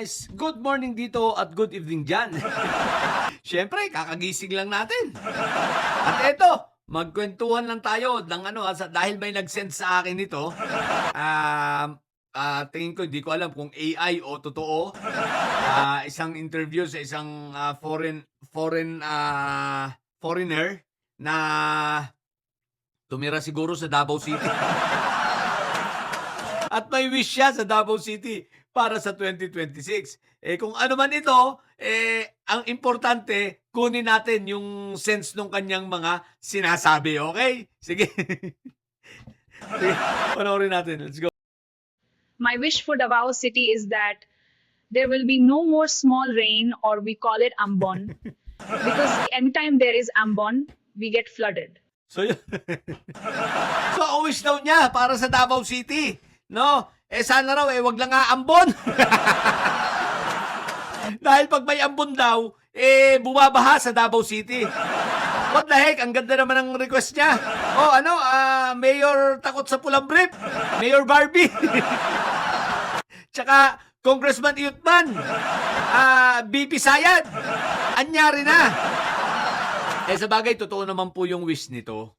Guys, good morning dito at good evening dyan. Siyempre, kakagising lang natin. At eto, magkwentuhan lang tayo ng dahil may nag-send sa akin nito. Tingin ko, hindi ko alam kung AI o totoo. Isang interview sa isang foreigner na tumira siguro sa Davao City. At may wish siya sa Davao City para sa 2026. Kung ano man ito, ang importante, kunin natin yung sense ng kanyang mga sinasabi, okay? Sige. Sige, panoorin natin. Let's go. My wish for Davao City is that there will be no more small rain, or we call it ambon, because anytime there is ambon, we get flooded. So, yun. So, ang wish daw niya para sa Davao City. No? Sana raw, wag lang aambon. Dahil pag may ambon daw, bumabaha sa Davao City. What the heck? Ang ganda naman ng request niya. Mayor takot sa pulang brief. Mayor Barbie. Tsaka, Congressman Iyutman. BP Sayad. Anyari na. Sa bagay, totoo naman po yung wish nito.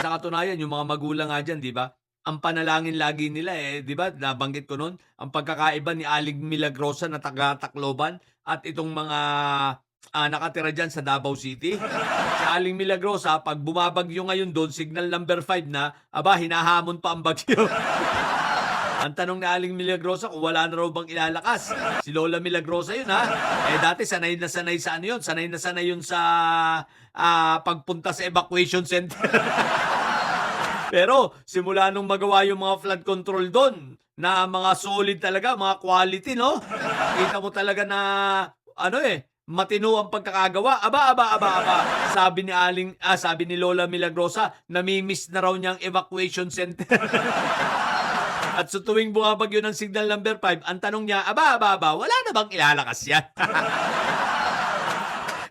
Sa katunayan, yung mga magulang nga dyan, di ba? Ang panalangin lagi nila di ba? Nabanggit ko noon, ang pagkakaiba ni Aling Milagrosa na taga Tacloban at itong mga nakatira dyan sa Davao City. Si Aling Milagrosa, pag bumabagyo ngayon doon, signal number 5 na, hinahamon pa ang bagyo. Ang tanong ni Aling Milagrosa kung wala na raw bang ilalakas. Si Lola Milagrosa yun dati sanay na sanay sa ano yun. Sanay na sanay yun sa pagpunta sa evacuation center. Pero simula nung magawa yung mga flood control doon, na mga solid talaga, mga quality, no? Kita mo talaga na, matino ang pagkakagawa. Aba. Sabi ni Lola Milagrosa, namimiss na raw niyang evacuation center. At sa tuwing bumabagyo ng signal number 5, ang tanong niya, wala na bang ilalakas yan?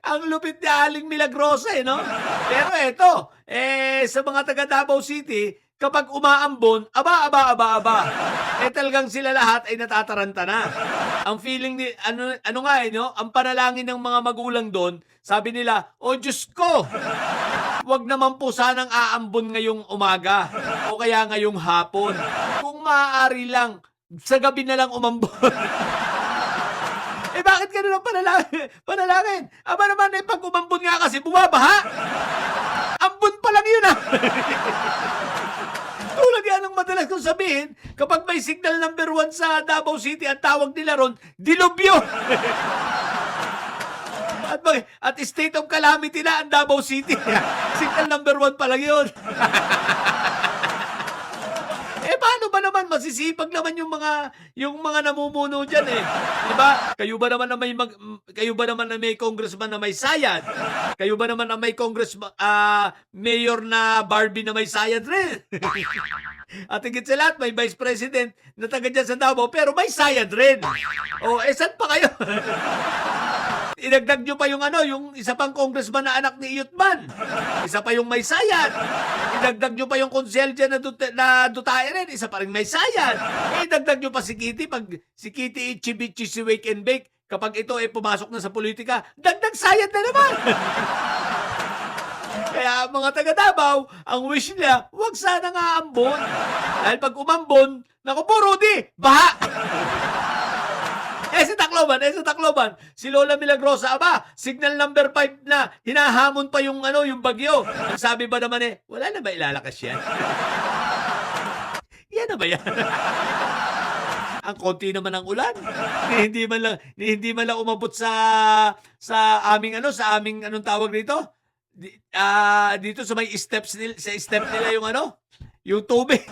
Ang lupit ni Aling Milagrosa, no? Pero eto, sa mga taga Davao City, kapag umaambon, talagang sila lahat ay natataranta na. Ang feeling ni, ang panalangin ng mga magulang doon, sabi nila, Diyos ko, wag naman po sanang aambon ngayong umaga o kaya ngayong hapon. Kung maaari lang, sa gabi na lang umambon. Bakit ganun ang panalangin? Naman, pag umambon nga kasi, bumabaha. Ambon pa lang yun, Tulad yan ang madalas kong sabihin, kapag may signal number 1 sa Davao City, ang tawag nila ron, dilubyo. At state of calamity na ang Davao City. Signal number 1 pa lang yun. Paano ba naman masisipag naman yung mga namumuno diyan Diba? Kayo ba naman na may congressman na may sayad? Kayo ba naman na may congressman mayor na Barbie na may sayad rin? At higit sa lahat, may vice president na taga dyan sa Davao pero may sayad rin. Saan pa kayo? Inagdag nyo pa yung isa pang congressman na anak ni Iyutman. Isa pa yung may sayad. Idagdag nyo pa yung konsel dyan na Duterte rin. Isa pa rin may sayad. Idagdag nyo pa si Kitty. Pag si Kitty Ichibichi si Wake and Bake, kapag ito pumasok na sa politika, dagdag sayad na naman. Kaya mga taga Davao, ang wish nila, wag sana nga ambon. Dahil pag umambon, naku po Rudy, baha. Sa Tacloban, si Lola Milagrosa, signal number 5 na, hinahamon pa yung bagyo. Ang sabi ba naman wala na ba ilalakas yan? Yan na ba yan? Ang konti naman ng ulan. Hindi man lang umabot sa aming anong tawag dito? Dito sa may steps nila, sa step nila yung tubig.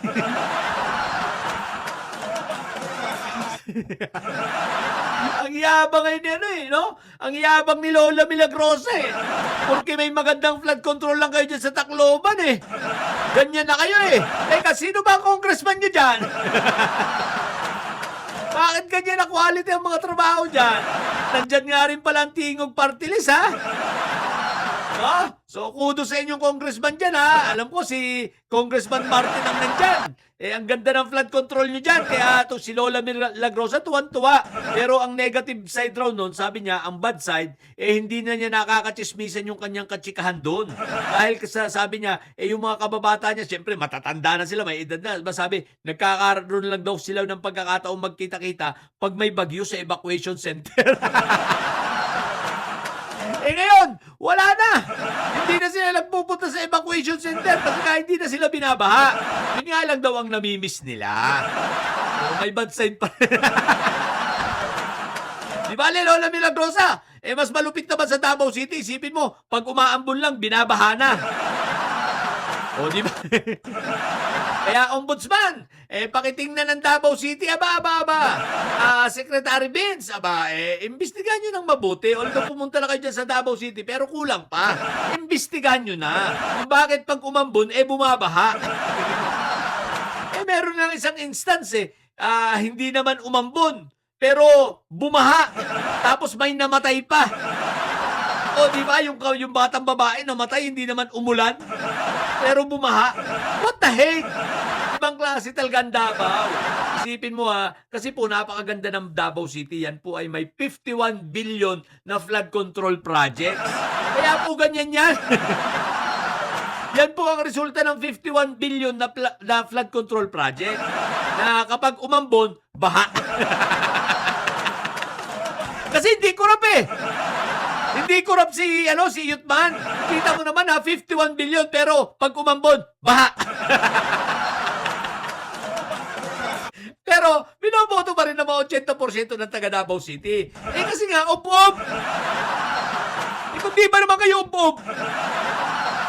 Ang yabang Ang yabang ni Lola Milagrosa Porque may magandang flood control lang kayo dyan sa Tacloban Ganyan na kayo Teka, sino ba ang congressman nyo dyan? Bakit ganyan na quality ang mga trabaho dyan? Nandyan nga rin pala ang Tingog Party List, So, kudos sa inyong congressman dyan, ha? Alam ko, si Congressman Martin ang nandyan. Ang ganda ng flood control nyo dyan. Kaya to, si Lola Milagrosa, tuwan-tuwa. Pero ang negative side raw nun, sabi niya, ang bad side, hindi na niya nakakachismisan yung kanyang katsikahan doon. Dahil sabi niya, yung mga kababata niya, siyempre, matatanda na sila, may edad na. Sabi, nagkakaroon lang daw sila ng pagkakataong magkita-kita pag may bagyo sa evacuation center. Ngayon, wala na. Hindi na sila nagpupunta sa evacuation center kasi hindi na sila binabaha. Yun nga lang daw ang namimiss nila. So, may bad side pa rin. Di ba, Lola Milagrosa? Mas malupit naman sa Davao City. Isipin mo, pag umaambon lang, binabaha na. O, di ba? Kaya, Ombudsman, pakitingnan ng Davao City, Secretary Vince, imbestigahan nyo ng mabuti. Although pumunta na kayo dyan sa Davao City, pero kulang pa. Imbestigahan nyo na. Kung bakit pag umambon, bumabaha. Meron ng isang instance, hindi naman umambon, pero bumaha. Tapos may namatay pa. O, di ba, yung batang babae namatay, hindi naman umulan, pero bumaha. What the heck? Ibang klase talaga ang Davao. Isipin mo, kasi po napakaganda ng Davao City. Yan po ay may 51 billion na flood control projects. Kaya po ganyan yan. Yan po ang resulta ng 51 billion na flood control project. Na kapag umambon, baha. Kasi hindi kurap Hindi kurap si Yutman. Kita mo naman 51 billion pero pag umambon, baha. Pero binoboto pa rin ng mga 80% ng taga Davao City. Kasi nga, upob. Kung di ba naman kayo upob?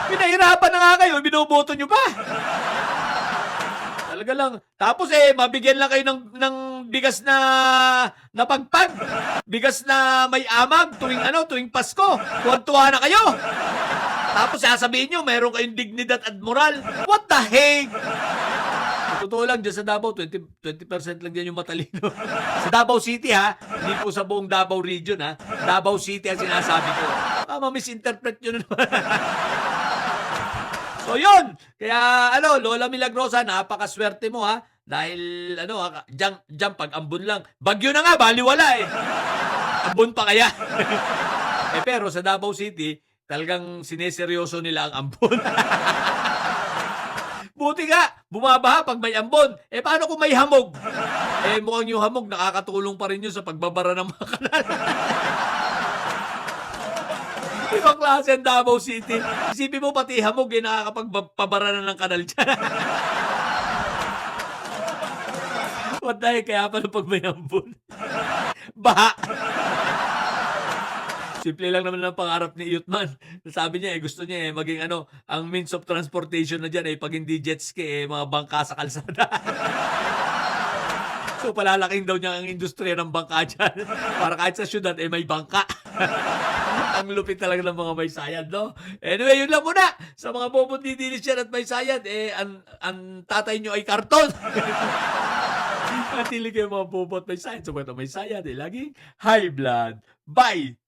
Pinahirapan na nga kayo, binoboto nyo pa. Talaga lang. Tapos mabigyan lang kayo ng bigas na pagpag. Bigas na may amag tuwing Pasko. Tuwan-tuwa na kayo. Tapos sasabihin nyo, mayroon kayong dignidad at moral. What the heck? Totoo lang, dyan sa Davao, 20% lang dyan yung matalino. Sa Davao City, hindi po sa buong Davao region, Davao City ang sinasabi ko. Ma-misinterpret nyo na naman. So, yun. Kaya, Lola Milagrosa, napakaswerte mo, Dahil, dyan pag ambon lang. Bagyo na nga, baliwala Ambon pa kaya. Pero sa Davao City, talagang sineseryoso nila ang ambon. Buti nga, bumabaha pag may ambon. Paano kung may hamog? Mukhang yung hamog, nakakatulong pa rin yun sa pagbabara ng mga kanal. Ibang klase ang Davao City. Isipin mo pati hamog, nakakapagpabara na ng kanal dyan. What the heck, kaya pala pag may ambon? Baha. Simple lang naman ang pangarap ni Yutman. Sabi niya, gusto niya maging ang means of transportation na dyan pag hindi jet ski, mga bangka sa kalsada. So, palalaking daw niya ang industriya ng bangka dyan. Para kahit sa syudad, may bangka. Ang lupit talaga ng mga may sayad, no? Anyway, yun lang muna. Sa mga pupundidilis dyan at may sayad, ang tatay nyo ay karton. Natili kayo mga bubot may sayad. So, may sayad, laging high blood. Bye!